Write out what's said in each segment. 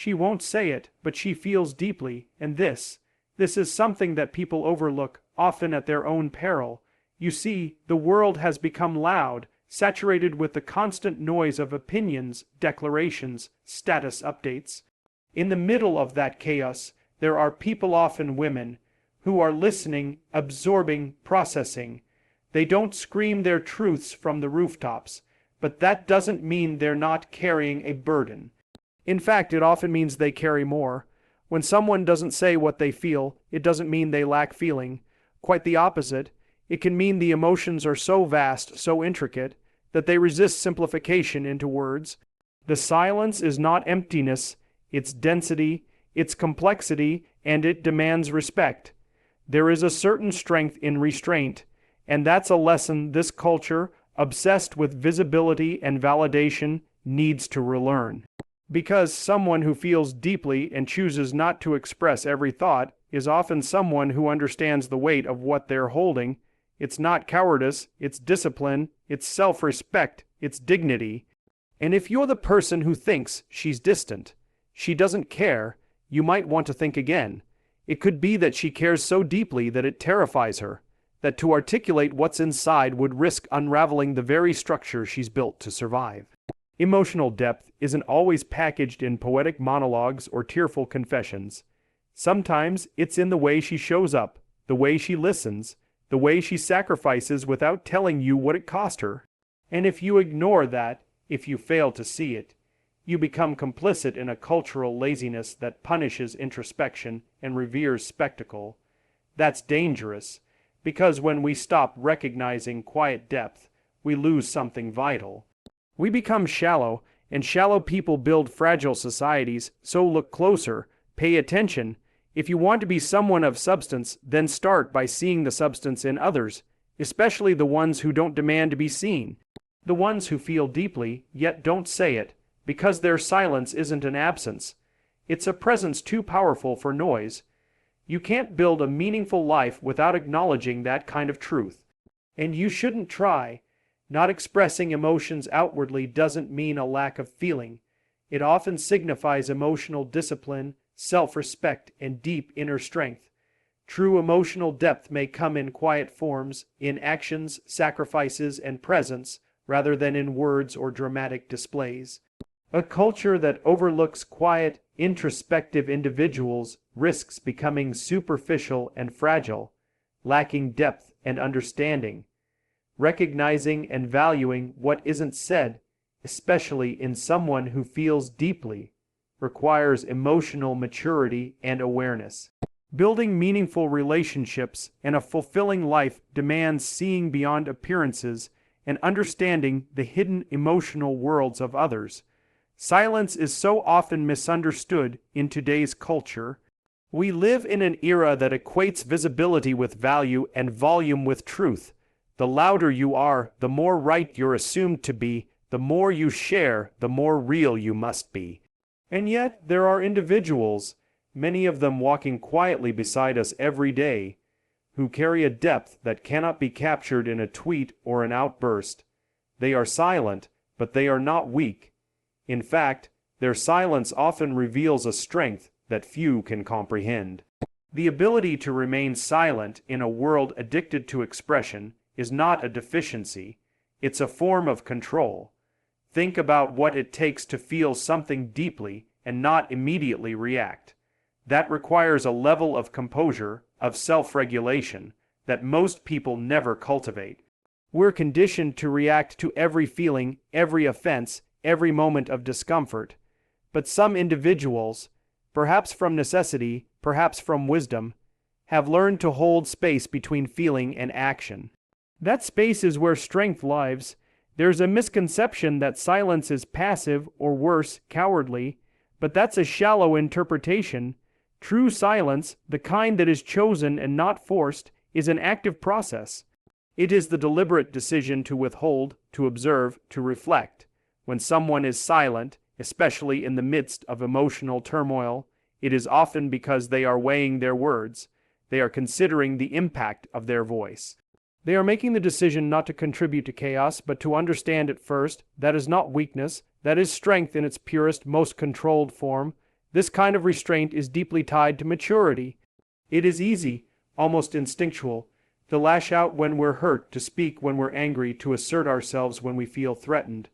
She won't say it, but she feels deeply, and this is something that people overlook, often at their own peril. You see, the world has become loud, saturated with the constant noise of opinions, declarations, status updates. In the middle of that chaos, there are people, often women, who are listening, absorbing, processing. They don't scream their truths from the rooftops, but that doesn't mean they're not carrying a burden. In fact, it often means they carry more. When someone doesn't say what they feel, it doesn't mean they lack feeling. Quite the opposite. It can mean the emotions are so vast, so intricate, that they resist simplification into words. The silence is not emptiness, it's density, it's complexity, and it demands respect. There is a certain strength in restraint, and that's a lesson this culture, obsessed with visibility and validation, needs to relearn. Because someone who feels deeply and chooses not to express every thought is often someone who understands the weight of what they're holding. It's not cowardice, it's discipline, it's self-respect, it's dignity. And if you're the person who thinks she's distant, she doesn't care, you might want to think again. It could be that she cares so deeply that it terrifies her, that to articulate what's inside would risk unraveling the very structure she's built to survive. Emotional depth isn't always packaged in poetic monologues or tearful confessions. Sometimes it's in the way she shows up, the way she listens, the way she sacrifices without telling you what it cost her. And if you ignore that, if you fail to see it, you become complicit in a cultural laziness that punishes introspection and reveres spectacle. That's dangerous, because when we stop recognizing quiet depth, we lose something vital. We become shallow, and shallow people build fragile societies, so look closer, pay attention. If you want to be someone of substance, then start by seeing the substance in others, especially the ones who don't demand to be seen. The ones who feel deeply, yet don't say it, because their silence isn't an absence. It's a presence too powerful for noise. You can't build a meaningful life without acknowledging that kind of truth. And you shouldn't try. Not expressing emotions outwardly doesn't mean a lack of feeling. It often signifies emotional discipline, self-respect, and deep inner strength. True emotional depth may come in quiet forms, in actions, sacrifices, and presence, rather than in words or dramatic displays. A culture that overlooks quiet, introspective individuals risks becoming superficial and fragile, lacking depth and understanding. Recognizing and valuing what isn't said, especially in someone who feels deeply, requires emotional maturity and awareness. Building meaningful relationships and a fulfilling life demands seeing beyond appearances and understanding the hidden emotional worlds of others. Silence is so often misunderstood in today's culture. We live in an era that equates visibility with value and volume with truth. The louder you are, the more right you're assumed to be. The more you share, the more real you must be. And yet, there are individuals, many of them walking quietly beside us every day, who carry a depth that cannot be captured in a tweet or an outburst. They are silent, but they are not weak. In fact, their silence often reveals a strength that few can comprehend. The ability to remain silent in a world addicted to expression is not a deficiency, it's a form of control. Think about what it takes to feel something deeply and not immediately react. That requires a level of composure, of self-regulation, that most people never cultivate. We're conditioned to react to every feeling, every offense, every moment of discomfort. But some individuals, perhaps from necessity, perhaps from wisdom, have learned to hold space between feeling and action. That space is where strength lies. There's a misconception that silence is passive or worse, cowardly, but that's a shallow interpretation. True silence, the kind that is chosen and not forced, is an active process. It is the deliberate decision to withhold, to observe, to reflect. When someone is silent, especially in the midst of emotional turmoil, it is often because they are weighing their words. They are considering the impact of their voice. They are making the decision not to contribute to chaos, but to understand it first. That is not weakness. That is strength in its purest, most controlled form. This kind of restraint is deeply tied to maturity. It is easy, almost instinctual, to lash out when we're hurt, to speak when we're angry, to assert ourselves when we feel threatened.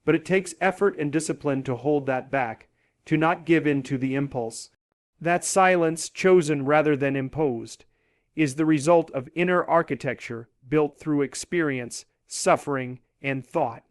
But it takes effort and discipline to hold that back, to not give in to the impulse. That silence, chosen rather than imposed, is the result of inner architecture built through experience, suffering, and thought.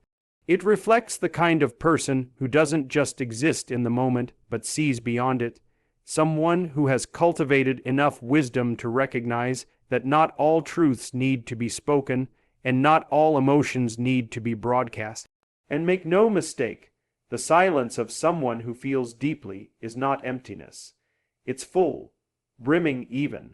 It reflects the kind of person who doesn't just exist in the moment, but sees beyond it. Someone who has cultivated enough wisdom to recognize that not all truths need to be spoken, and not all emotions need to be broadcast. And make no mistake, the silence of someone who feels deeply is not emptiness. It's full, brimming even.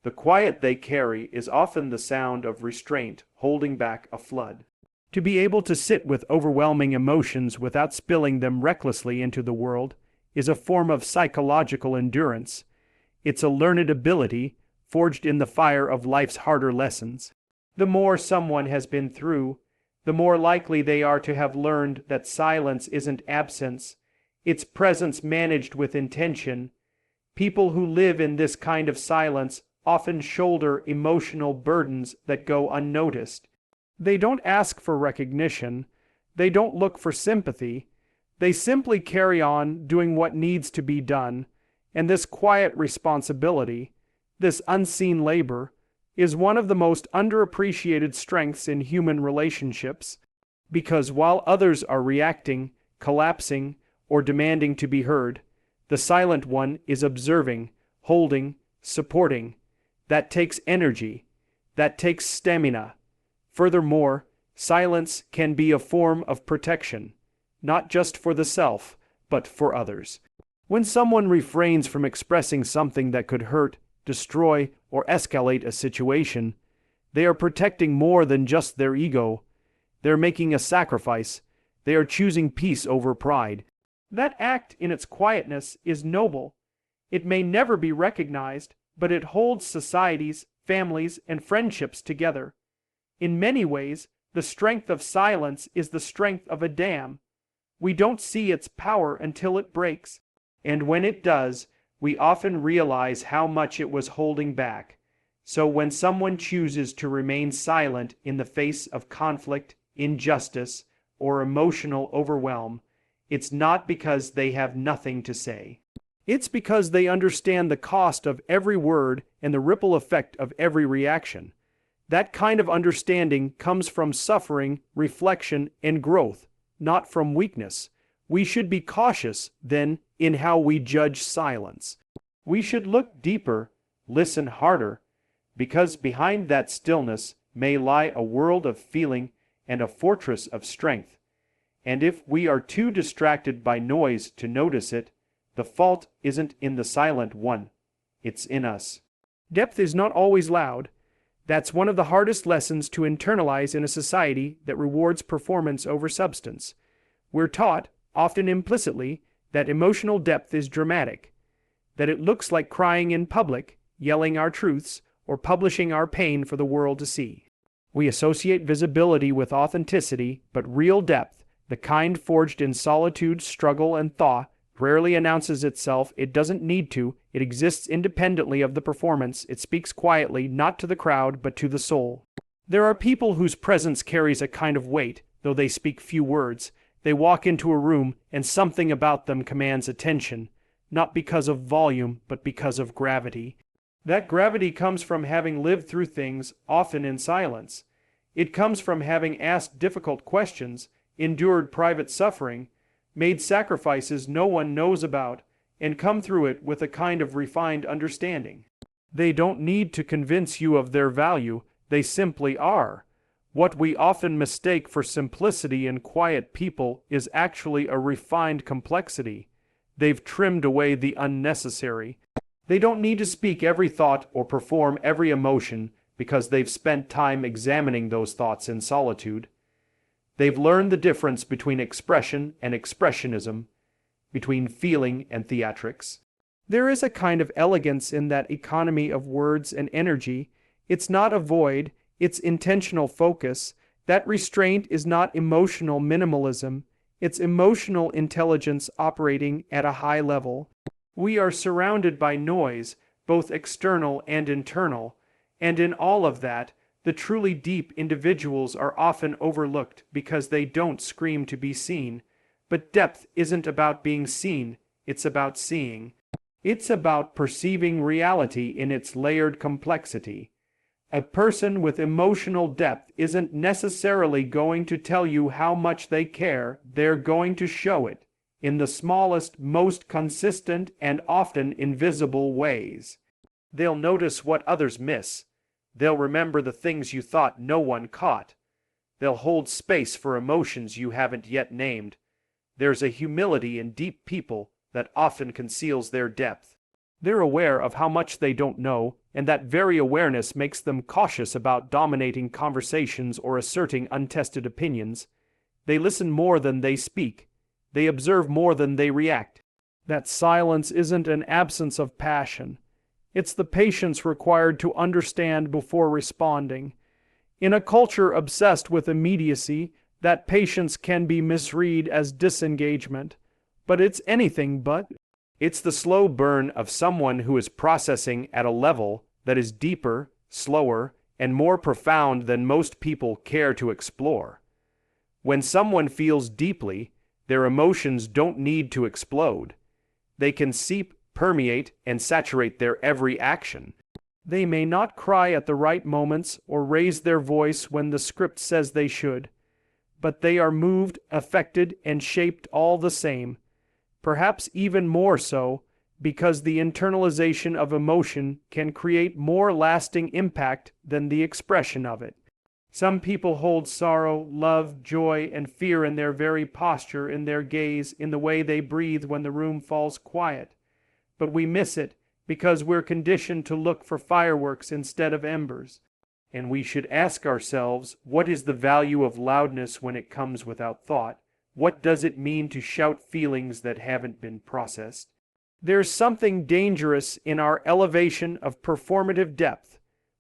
The quiet they carry is often the sound of restraint holding back a flood. To be able to sit with overwhelming emotions without spilling them recklessly into the world is a form of psychological endurance. It's a learned ability forged in the fire of life's harder lessons. The more someone has been through, the more likely they are to have learned that silence isn't absence, it's presence managed with intention. People who live in this kind of silence often shoulder emotional burdens that go unnoticed. They don't ask for recognition, they don't look for sympathy, they simply carry on doing what needs to be done, and this quiet responsibility, this unseen labor, is one of the most underappreciated strengths in human relationships, because while others are reacting, collapsing, or demanding to be heard, the silent one is observing, holding, supporting. That takes energy. That takes stamina. Furthermore, silence can be a form of protection, not just for the self, but for others. When someone refrains from expressing something that could hurt, destroy, or escalate a situation, they are protecting more than just their ego. They're making a sacrifice. They are choosing peace over pride. That act in its quietness is noble. It may never be recognized, but it holds societies, families, and friendships together. In many ways, the strength of silence is the strength of a dam. We don't see its power until it breaks, and when it does, we often realize how much it was holding back. So when someone chooses to remain silent in the face of conflict, injustice, or emotional overwhelm, it's not because they have nothing to say. It's because they understand the cost of every word and the ripple effect of every reaction. That kind of understanding comes from suffering, reflection, and growth, not from weakness. We should be cautious, then, in how we judge silence. We should look deeper, listen harder, because behind that stillness may lie a world of feeling and a fortress of strength. And if we are too distracted by noise to notice it, the fault isn't in the silent one, it's in us. Depth is not always loud. That's one of the hardest lessons to internalize in a society that rewards performance over substance. We're taught, often implicitly, that emotional depth is dramatic, that it looks like crying in public, yelling our truths, or publishing our pain for the world to see. We associate visibility with authenticity, but real depth, the kind forged in solitude, struggle, and thaw, rarely announces itself. It doesn't need to. It exists independently of the performance. It speaks quietly, not to the crowd, but to the soul. There are people whose presence carries a kind of weight, though they speak few words. They walk into a room, and something about them commands attention, not because of volume, but because of gravity. That gravity comes from having lived through things, often in silence. It comes from having asked difficult questions, endured private suffering, made sacrifices no one knows about, and come through it with a kind of refined understanding. They don't need to convince you of their value, they simply are. What we often mistake for simplicity in quiet people is actually a refined complexity. They've trimmed away the unnecessary. They don't need to speak every thought or perform every emotion because they've spent time examining those thoughts in solitude. They've learned the difference between expression and expressionism, between feeling and theatrics. There is a kind of elegance in that economy of words and energy. It's not a void, it's intentional focus. That restraint is not emotional minimalism, it's emotional intelligence operating at a high level. We are surrounded by noise, both external and internal, and in all of that, the truly deep individuals are often overlooked because they don't scream to be seen. But depth isn't about being seen, it's about seeing. It's about perceiving reality in its layered complexity. A person with emotional depth isn't necessarily going to tell you how much they care, they're going to show it, in the smallest, most consistent, and often invisible ways. They'll notice what others miss. They'll remember the things you thought no one caught. They'll hold space for emotions you haven't yet named. There's a humility in deep people that often conceals their depth. They're aware of how much they don't know, and that very awareness makes them cautious about dominating conversations or asserting untested opinions. They listen more than they speak. They observe more than they react. That silence isn't an absence of passion. It's the patience required to understand before responding. In a culture obsessed with immediacy, that patience can be misread as disengagement. But it's anything but. It's the slow burn of someone who is processing at a level that is deeper, slower, and more profound than most people care to explore. When someone feels deeply, their emotions don't need to explode. They can seep, permeate, and saturate their every action. They may not cry at the right moments or raise their voice when the script says they should, but they are moved, affected, and shaped all the same. Perhaps even more so, because the internalization of emotion can create more lasting impact than the expression of it. Some people hold sorrow, love, joy, and fear in their very posture, in their gaze, in the way they breathe when the room falls quiet. But we miss it because we're conditioned to look for fireworks instead of embers. And we should ask ourselves, what is the value of loudness when it comes without thought? What does it mean to shout feelings that haven't been processed? There's something dangerous in our elevation of performative depth,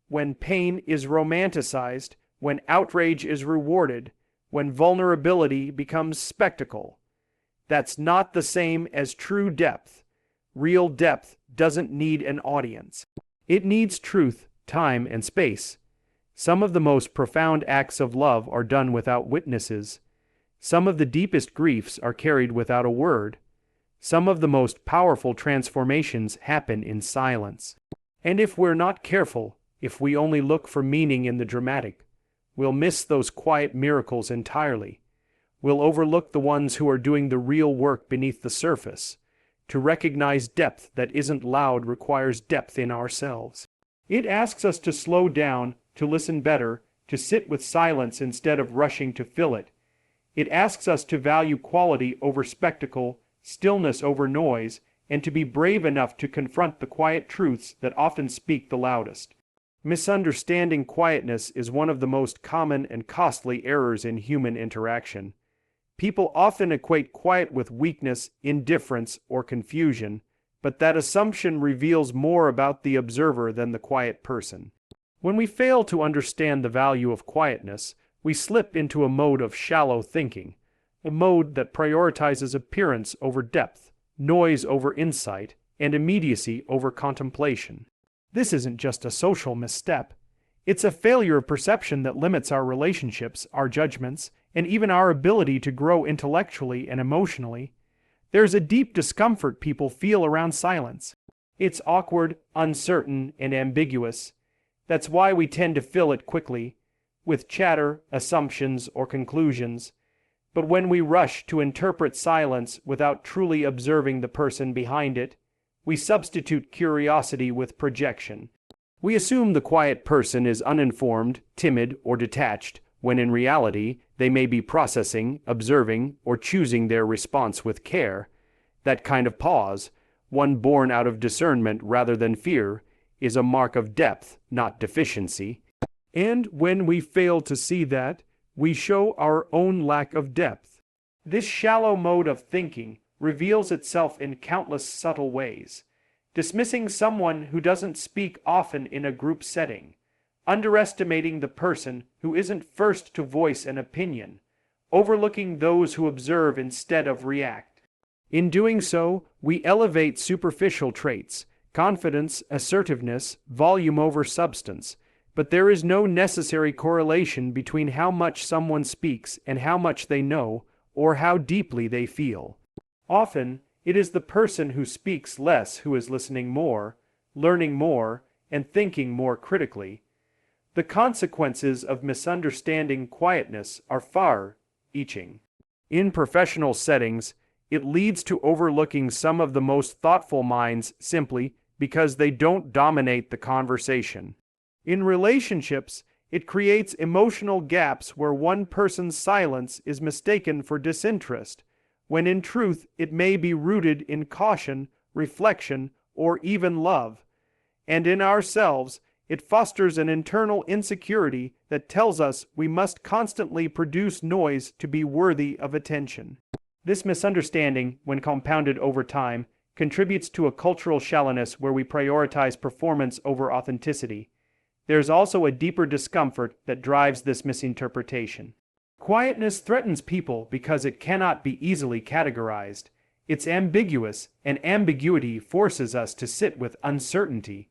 when pain is romanticized, when outrage is rewarded, when vulnerability becomes spectacle. That's not the same as true depth. Real depth doesn't need an audience. It needs truth, time, and space. Some of the most profound acts of love are done without witnesses. Some of the deepest griefs are carried without a word. Some of the most powerful transformations happen in silence. And if we're not careful, if we only look for meaning in the dramatic, we'll miss those quiet miracles entirely. We'll overlook the ones who are doing the real work beneath the surface. To recognize depth that isn't loud requires depth in ourselves. It asks us to slow down, to listen better, to sit with silence instead of rushing to fill it. It asks us to value quality over spectacle, stillness over noise, and to be brave enough to confront the quiet truths that often speak the loudest. Misunderstanding quietness is one of the most common and costly errors in human interaction. People often equate quiet with weakness, indifference, or confusion, but that assumption reveals more about the observer than the quiet person. When we fail to understand the value of quietness, we slip into a mode of shallow thinking, a mode that prioritizes appearance over depth, noise over insight, and immediacy over contemplation. This isn't just a social misstep. It's a failure of perception that limits our relationships, our judgments, and even our ability to grow intellectually and emotionally. There's a deep discomfort people feel around silence. It's awkward, uncertain, and ambiguous. That's why we tend to fill it quickly, with chatter, assumptions, or conclusions. But when we rush to interpret silence without truly observing the person behind it, we substitute curiosity with projection. We assume the quiet person is uninformed, timid, or detached, when in reality they may be processing, observing, or choosing their response with care. That kind of pause, one born out of discernment rather than fear, is a mark of depth, not deficiency. And when we fail to see that, we show our own lack of depth. This shallow mode of thinking reveals itself in countless subtle ways. Dismissing someone who doesn't speak often in a group setting, underestimating the person who isn't first to voice an opinion, overlooking those who observe instead of react. In doing so, we elevate superficial traits, confidence, assertiveness, volume over substance, but there is no necessary correlation between how much someone speaks and how much they know, or how deeply they feel. Often, it is the person who speaks less who is listening more, learning more, and thinking more critically. The consequences of misunderstanding quietness are far-reaching. In professional settings, it leads to overlooking some of the most thoughtful minds simply because they don't dominate the conversation. In relationships, it creates emotional gaps where one person's silence is mistaken for disinterest, when in truth it may be rooted in caution, reflection, or even love. And in ourselves, it fosters an internal insecurity that tells us we must constantly produce noise to be worthy of attention. This misunderstanding, when compounded over time, contributes to a cultural shallowness where we prioritize performance over authenticity. There's also a deeper discomfort that drives this misinterpretation. Quietness threatens people because it cannot be easily categorized. It's ambiguous, and ambiguity forces us to sit with uncertainty.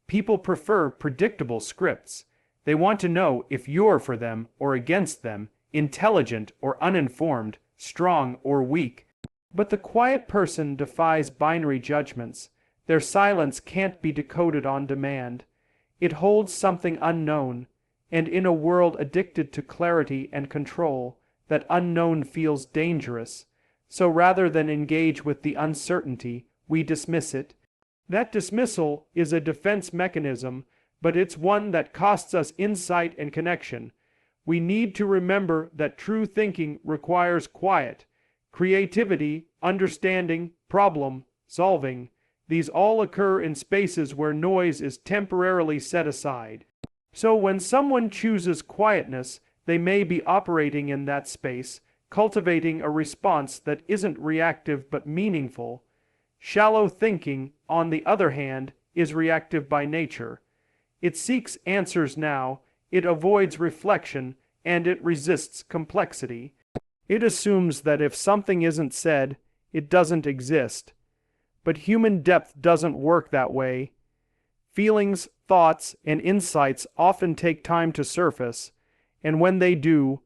People prefer predictable scripts. They want to know if you're for them or against them, intelligent or uninformed, strong or weak. But the quiet person defies binary judgments. Their silence can't be decoded on demand. It holds something unknown, and in a world addicted to clarity and control, that unknown feels dangerous. So rather than engage with the uncertainty, we dismiss it. That dismissal is a defense mechanism, but it's one that costs us insight and connection. We need to remember that true thinking requires quiet, creativity, understanding, problem solving. These all occur in spaces where noise is temporarily set aside. So when someone chooses quietness, they may be operating in that space, cultivating a response that isn't reactive but meaningful. Shallow thinking, on the other hand, is reactive by nature. It seeks answers now, it avoids reflection, and it resists complexity. It assumes that if something isn't said, it doesn't exist. But human depth doesn't work that way. Feelings, thoughts, and insights often take time to surface, and when they do,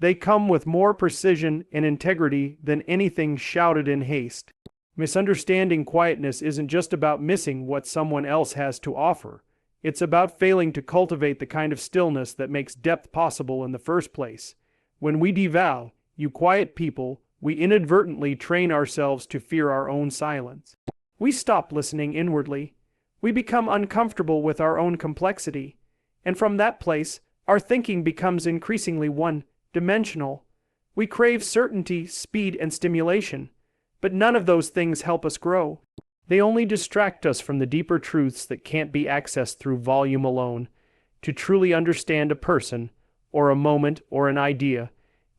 they come with more precision and integrity than anything shouted in haste. Misunderstanding quietness isn't just about missing what someone else has to offer. It's about failing to cultivate the kind of stillness that makes depth possible in the first place. When we devalue quiet people, we inadvertently train ourselves to fear our own silence. We stop listening inwardly. We become uncomfortable with our own complexity. And from that place, our thinking becomes increasingly one-dimensional. We crave certainty, speed, and stimulation. But none of those things help us grow. They only distract us from the deeper truths that can't be accessed through volume alone. To truly understand a person, or a moment, or an idea,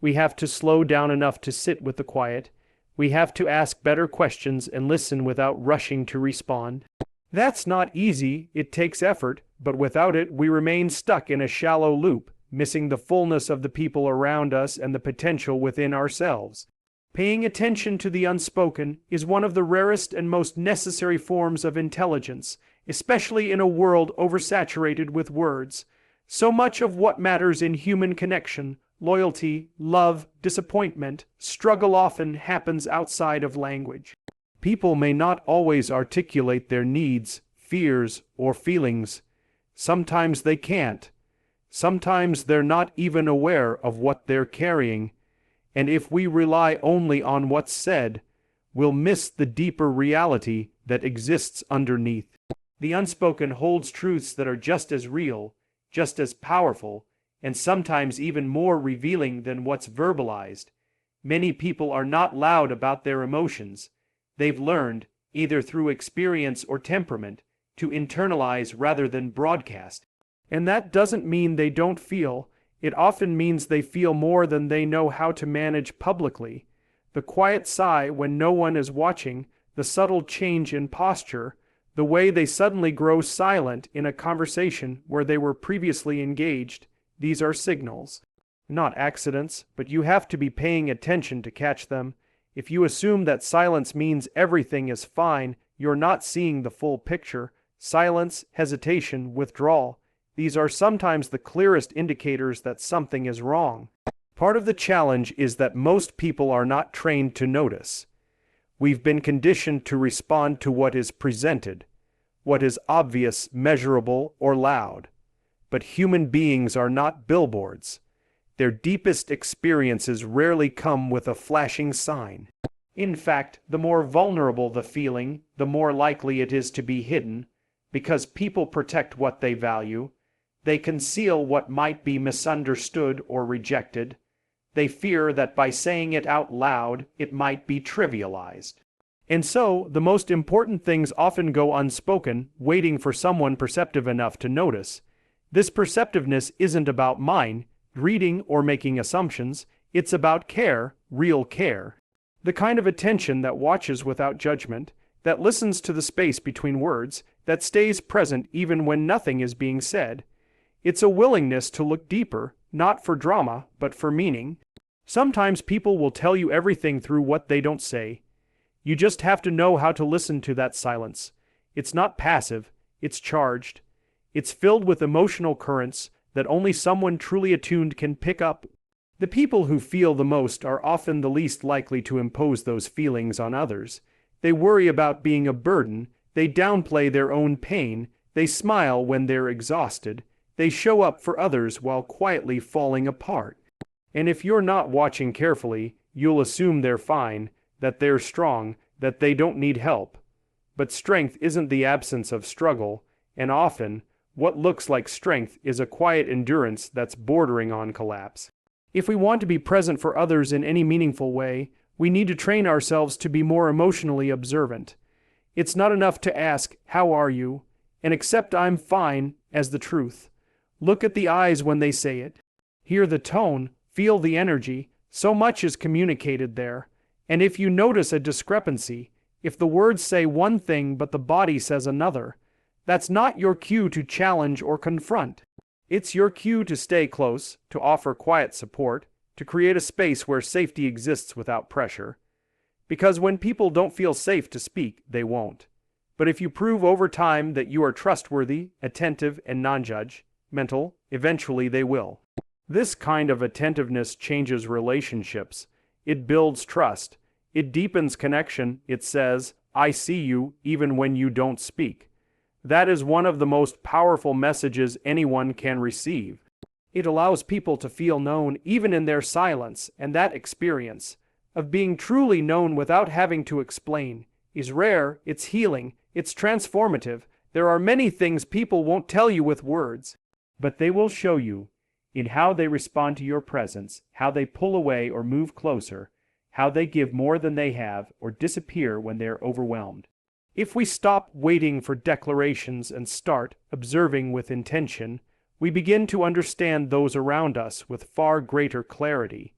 we have to slow down enough to sit with the quiet. We have to ask better questions and listen without rushing to respond. That's not easy, it takes effort, but without it we remain stuck in a shallow loop, missing the fullness of the people around us and the potential within ourselves. Paying attention to the unspoken is one of the rarest and most necessary forms of intelligence, especially in a world oversaturated with words. So much of what matters in human connection, loyalty, love, disappointment, struggle often happens outside of language. People may not always articulate their needs, fears, or feelings. Sometimes they can't. Sometimes they're not even aware of what they're carrying. And if we rely only on what's said, we'll miss the deeper reality that exists underneath. The unspoken holds truths that are just as real, just as powerful, and sometimes even more revealing than what's verbalized. Many people are not loud about their emotions. They've learned, either through experience or temperament, to internalize rather than broadcast. And that doesn't mean they don't feel. It often means they feel more than they know how to manage publicly. The quiet sigh when no one is watching, the subtle change in posture, the way they suddenly grow silent in a conversation where they were previously engaged, these are signals. Not accidents, but you have to be paying attention to catch them. If you assume that silence means everything is fine, you're not seeing the full picture. Silence, hesitation, withdrawal. These are sometimes the clearest indicators that something is wrong. Part of the challenge is that most people are not trained to notice. We've been conditioned to respond to what is presented, what is obvious, measurable, or loud. But human beings are not billboards. Their deepest experiences rarely come with a flashing sign. In fact, the more vulnerable the feeling, the more likely it is to be hidden, because people protect what they value. They conceal what might be misunderstood or rejected. They fear that by saying it out loud, it might be trivialized. And so, the most important things often go unspoken, waiting for someone perceptive enough to notice. This perceptiveness isn't about mind, reading, or making assumptions. It's about care, real care. The kind of attention that watches without judgment, that listens to the space between words, that stays present even when nothing is being said. It's a willingness to look deeper, not for drama, but for meaning. Sometimes people will tell you everything through what they don't say. You just have to know how to listen to that silence. It's not passive, it's charged. It's filled with emotional currents that only someone truly attuned can pick up. The people who feel the most are often the least likely to impose those feelings on others. They worry about being a burden, they downplay their own pain, they smile when they're exhausted, they show up for others while quietly falling apart. And if you're not watching carefully, you'll assume they're fine, that they're strong, that they don't need help. But strength isn't the absence of struggle, and often, what looks like strength is a quiet endurance that's bordering on collapse. If we want to be present for others in any meaningful way, we need to train ourselves to be more emotionally observant. It's not enough to ask, "How are you?" and accept "I'm fine" as the truth. Look at the eyes when they say it. Hear the tone, feel the energy. So much is communicated there. And if you notice a discrepancy, if the words say one thing but the body says another, that's not your cue to challenge or confront. It's your cue to stay close, to offer quiet support, to create a space where safety exists without pressure. Because when people don't feel safe to speak, they won't. But if you prove over time that you are trustworthy, attentive, and non-judgmental, eventually they will. This kind of attentiveness changes relationships. It builds trust. It deepens connection. It says, "I see you even when you don't speak." That is one of the most powerful messages anyone can receive. It allows people to feel known even in their silence, and that experience of being truly known without having to explain is rare, it's healing, it's transformative. There are many things people won't tell you with words, but they will show you in how they respond to your presence, how they pull away or move closer, how they give more than they have or disappear when they are overwhelmed. If we stop waiting for declarations and start observing with intention, we begin to understand those around us with far greater clarity.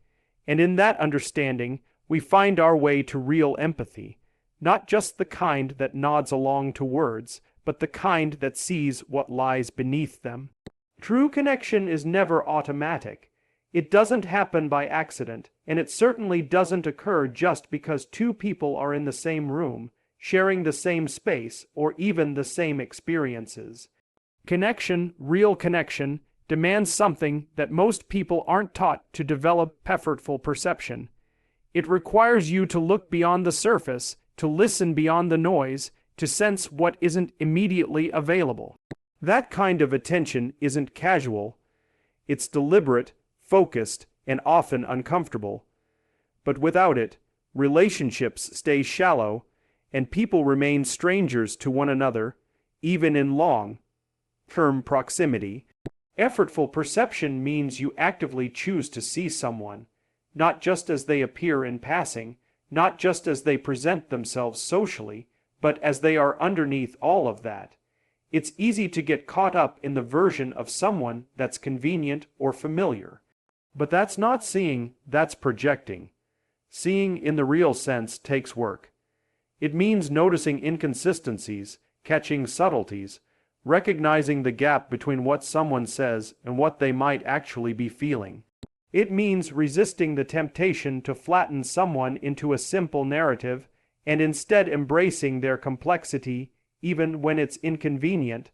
And in that understanding, we find our way to real empathy, not just the kind that nods along to words, but the kind that sees what lies beneath them. True connection is never automatic. It doesn't happen by accident, and it certainly doesn't occur just because two people are in the same room, sharing the same space, or even the same experiences. Connection, real connection, demands something that most people aren't taught to develop: effortful perception. It requires you to look beyond the surface, to listen beyond the noise, to sense what isn't immediately available. That kind of attention isn't casual. It's deliberate, focused, and often uncomfortable. But without it, relationships stay shallow, and people remain strangers to one another, even in long-term proximity. Effortful perception means you actively choose to see someone, not just as they appear in passing, not just as they present themselves socially, but as they are underneath all of that. It's easy to get caught up in the version of someone that's convenient or familiar. But that's not seeing, that's projecting. Seeing in the real sense takes work. It means noticing inconsistencies, catching subtleties, recognizing the gap between what someone says and what they might actually be feeling. It means resisting the temptation to flatten someone into a simple narrative and instead embracing their complexity, even when it's inconvenient.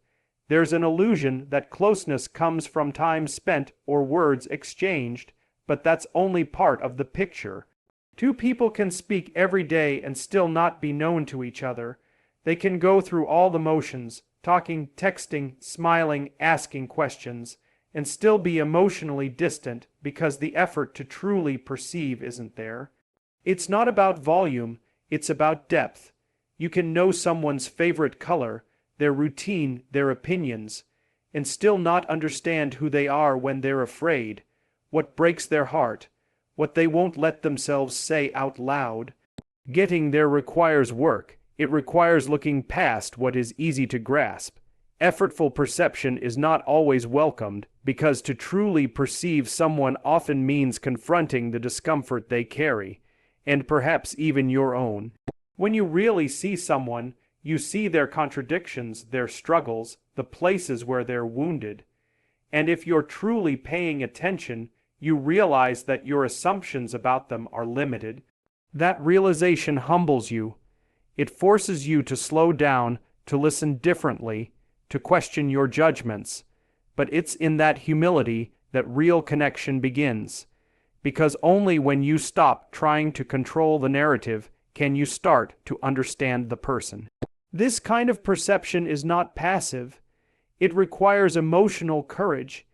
There's an illusion that closeness comes from time spent or words exchanged, but that's only part of the picture. Two people can speak every day and still not be known to each other. They can go through all the motions, talking, texting, smiling, asking questions, and still be emotionally distant because the effort to truly perceive isn't there. It's not about volume, it's about depth. You can know someone's favorite color, their routine, their opinions, and still not understand who they are when they're afraid, what breaks their heart, what they won't let themselves say out loud. Getting there requires work. It requires looking past what is easy to grasp. Effortful perception is not always welcomed because to truly perceive someone often means confronting the discomfort they carry, and perhaps even your own. When you really see someone, you see their contradictions, their struggles, the places where they're wounded. And if you're truly paying attention, you realize that your assumptions about them are limited. That realization humbles you. It forces you to slow down, to listen differently, to question your judgments. But it's in that humility that real connection begins. Because only when you stop trying to control the narrative can you start to understand the person. This kind of perception is not passive. It requires emotional courage.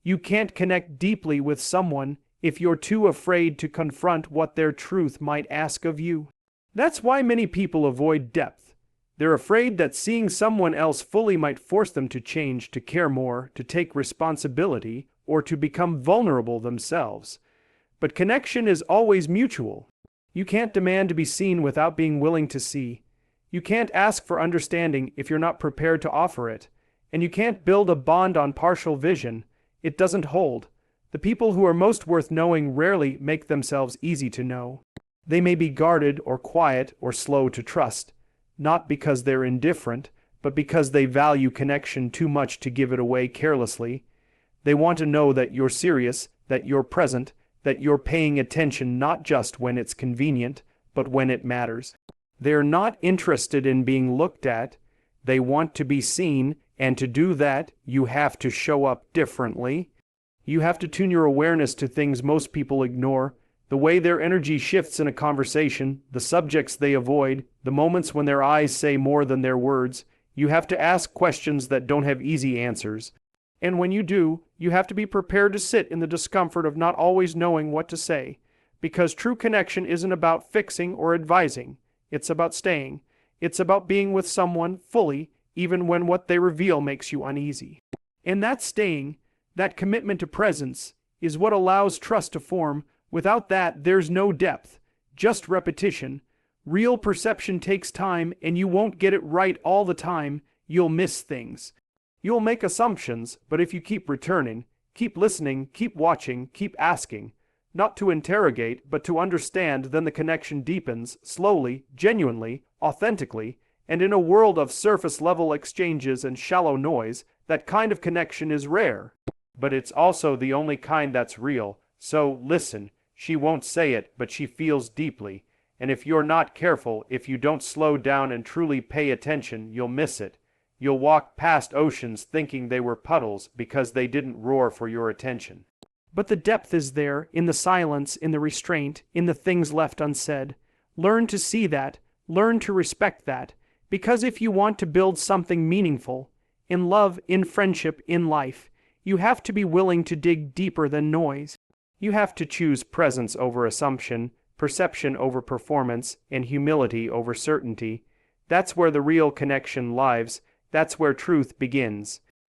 You can't connect deeply with someone if you're too afraid to confront what their truth might ask of you. That's why many people avoid depth. They're afraid that seeing someone else fully might force them to change, to care more, to take responsibility, or to become vulnerable themselves. But connection is always mutual. You can't demand to be seen without being willing to see. You can't ask for understanding if you're not prepared to offer it. And you can't build a bond on partial vision. It doesn't hold. The people who are most worth knowing rarely make themselves easy to know. They may be guarded or quiet or slow to trust, not because they're indifferent, but because they value connection too much to give it away carelessly. They want to know that you're serious, that you're present, that you're paying attention not just when it's convenient, but when it matters. They're not interested in being looked at. They want to be seen, and to do that, you have to show up differently. You have to tune your awareness to things most people ignore, the way their energy shifts in a conversation, the subjects they avoid, the moments when their eyes say more than their words. You have to ask questions that don't have easy answers. And when you do, you have to be prepared to sit in the discomfort of not always knowing what to say, because true connection isn't about fixing or advising. It's about staying. It's about being with someone fully, even when what they reveal makes you uneasy. And that staying, that commitment to presence, is what allows trust to form. Without that, there's no depth, just repetition. Real perception takes time, and you won't get it right all the time. You'll miss things. You'll make assumptions, but if you keep returning, keep listening, keep watching, keep asking, not to interrogate, but to understand, then the connection deepens, slowly, genuinely, authentically, and in a world of surface-level exchanges and shallow noise, that kind of connection is rare. But it's also the only kind that's real. So listen, she won't say it, but she feels deeply. And if you're not careful, if you don't slow down and truly pay attention, you'll miss it. You'll walk past oceans thinking they were puddles because they didn't roar for your attention. But the depth is there, in the silence, in the restraint, in the things left unsaid. Learn to see that, learn to respect that, because if you want to build something meaningful, in love, in friendship, in life, you have to be willing to dig deeper than noise. You have to choose presence over assumption, perception over performance, and humility over certainty. That's where the real connection lives. That's where truth begins.